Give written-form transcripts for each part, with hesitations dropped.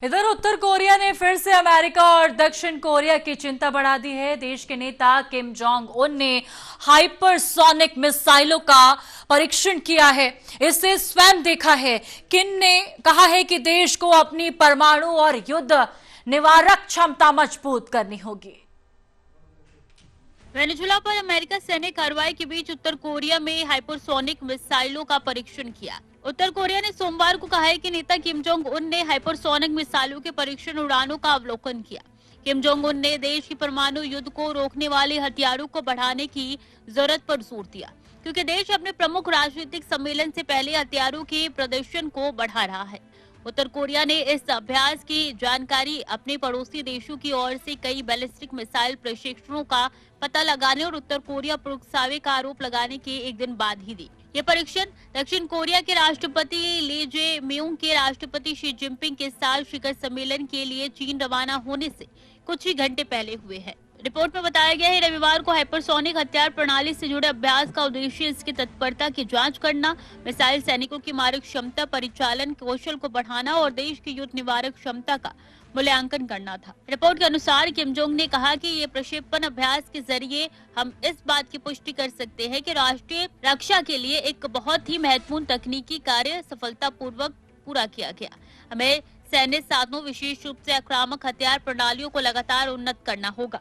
इधर उत्तर कोरिया ने फिर से अमेरिका और दक्षिण कोरिया की चिंता बढ़ा दी है। देश के नेता किम जोंग उन ने हाइपरसोनिक मिसाइलों का परीक्षण किया है। इसे स्वयं देखा है। किम ने कहा है कि देश को अपनी परमाणु और युद्ध निवारक क्षमता मजबूत करनी होगी। वेनेजुएला पर अमेरिका सैन्य कार्रवाई के बीच उत्तर कोरिया में हाइपरसोनिक मिसाइलों का परीक्षण किया। उत्तर कोरिया ने सोमवार को कहा है कि नेता किम जोंग उन ने हाइपरसोनिक मिसाइलों के परीक्षण उड़ानों का अवलोकन किया। किम जोंग उन ने देश की परमाणु युद्ध को रोकने वाले हथियारों को बढ़ाने की जरूरत पर जोर दिया, क्योंकि देश अपने प्रमुख राजनीतिक सम्मेलन से पहले हथियारों के प्रदर्शन को बढ़ा रहा है। उत्तर कोरिया ने इस अभ्यास की जानकारी अपने पड़ोसी देशों की ओर से कई बैलिस्टिक मिसाइल प्रशिक्षणों का पता लगाने और उत्तर कोरिया पर उकसावे का आरोप लगाने के एक दिन बाद ही दी। ये परीक्षण दक्षिण कोरिया के राष्ट्रपति ली जे म्यूंग के राष्ट्रपति शी जिनपिंग के साथ शिखर सम्मेलन के लिए चीन रवाना होने से कुछ ही घंटे पहले हुए हैं। रिपोर्ट में बताया गया है रविवार को हाइपरसोनिक हथियार प्रणाली से जुड़े अभ्यास का उद्देश्य इसकी तत्परता की जांच करना, मिसाइल सैनिकों की मारक क्षमता, परिचालन कौशल को बढ़ाना और देश की युद्ध निवारक क्षमता का मूल्यांकन करना था। रिपोर्ट के अनुसार किम जोंग ने कहा कि ये प्रक्षेपण अभ्यास के जरिए हम इस बात की पुष्टि कर सकते हैं कि राष्ट्रीय रक्षा के लिए एक बहुत ही महत्वपूर्ण तकनीकी कार्य सफलतापूर्वक पूरा किया गया। हमें सैन्य साधनों, विशेष रूप से आक्रामक हथियार प्रणालियों को लगातार उन्नत करना होगा।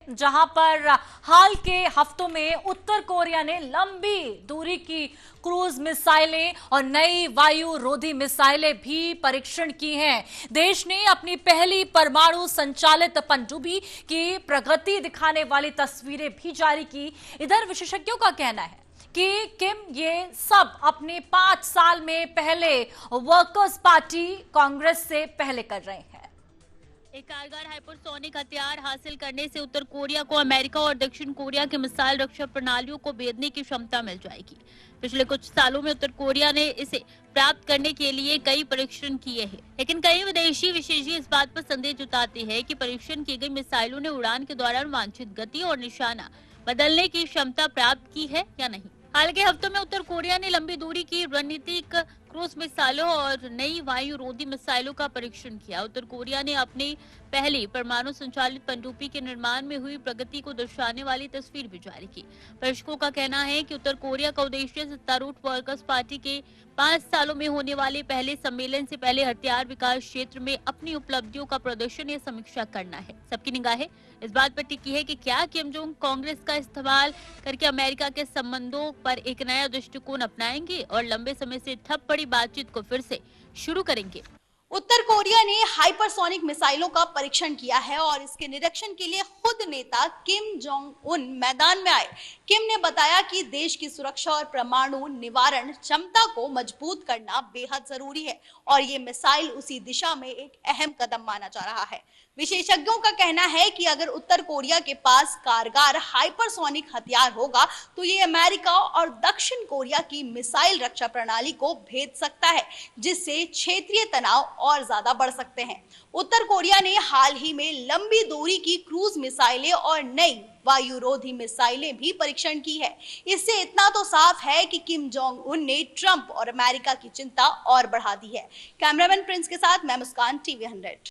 जहां पर हाल के हफ्तों में उत्तर कोरिया ने लंबी दूरी की क्रूज मिसाइलें और नई वायु रोधी मिसाइलें भी परीक्षण की हैं। देश ने अपनी पहली परमाणु संचालित पनडुब्बी की प्रगति दिखाने वाली तस्वीरें भी जारी की। इधर विशेषज्ञों का कहना है कि किम ये सब अपने 5 साल में पहले वर्कर्स पार्टी कांग्रेस से पहले कर रहे हैं। एक कारगर हाइपरसोनिक हथियार हासिल करने से उत्तर कोरिया को अमेरिका और दक्षिण कोरिया के मिसाइल रक्षा प्रणालियों को भेदने की क्षमता मिल जाएगी। पिछले कुछ सालों में उत्तर कोरिया ने इसे प्राप्त करने के लिए कई परीक्षण किए हैं, लेकिन कई विदेशी विशेषज्ञ इस बात पर संदेह जताते हैं कि परीक्षण की गई मिसाइलों ने उड़ान के दौरान वांछित गति और निशाना बदलने की क्षमता प्राप्त की है या नहीं। हाल के हफ्तों में उत्तर कोरिया ने लंबी दूरी की रणनीतिक क्रूज मिसाइलों और नई वायु रोधी मिसाइलों का परीक्षण किया। उत्तर कोरिया ने अपनी पहली परमाणु संचालित पनडुब्बी के निर्माण में हुई प्रगति को दर्शाने वाली तस्वीर भी जारी की। परीक्षकों का कहना है कि उत्तर कोरिया का उद्देश्य सत्तारूढ़ वर्कर्स पार्टी के 5 सालों में होने वाले पहले सम्मेलन से पहले हथियार विकास क्षेत्र में अपनी उपलब्धियों का प्रदर्शन या समीक्षा करना है। सबकी निगाहें इस बात पर टिकी है कि क्या किम जोंग कांग्रेस का इस्तेमाल करके अमेरिका के संबंधों पर एक नया दृष्टिकोण अपनाएंगे और लंबे समय से ठप पड़ी बातचीत को फिर से शुरू करेंगे। उत्तर कोरिया ने हाइपरसोनिक मिसाइलों का परीक्षण किया है और इसके निरीक्षण के लिए खुद नेता किम जोंग उन मैदान में आए। किम ने बताया कि देश की सुरक्षा और परमाणु निवारण क्षमता को मजबूत करना बेहद जरूरी है और ये मिसाइल उसी दिशा में एक अहम कदम माना जा रहा है। विशेषज्ञों का कहना है कि अगर उत्तर कोरिया के पास कारगर हाइपरसोनिक हथियार होगा तो ये अमेरिका और दक्षिण कोरिया की मिसाइल रक्षा प्रणाली को भेद सकता है, जिससे क्षेत्रीय तनाव और ज्यादा बढ़ सकते हैं। उत्तर कोरिया ने हाल ही में लंबी दूरी की क्रूज मिसाइलें और नई वायु रोधी मिसाइलें भी परीक्षण की है। इससे इतना तो साफ है कि किम जोंग उन ने ट्रंप और अमेरिका की चिंता और बढ़ा दी है। कैमरामैन प्रिंस के साथ मैं मुस्कान, TV 100।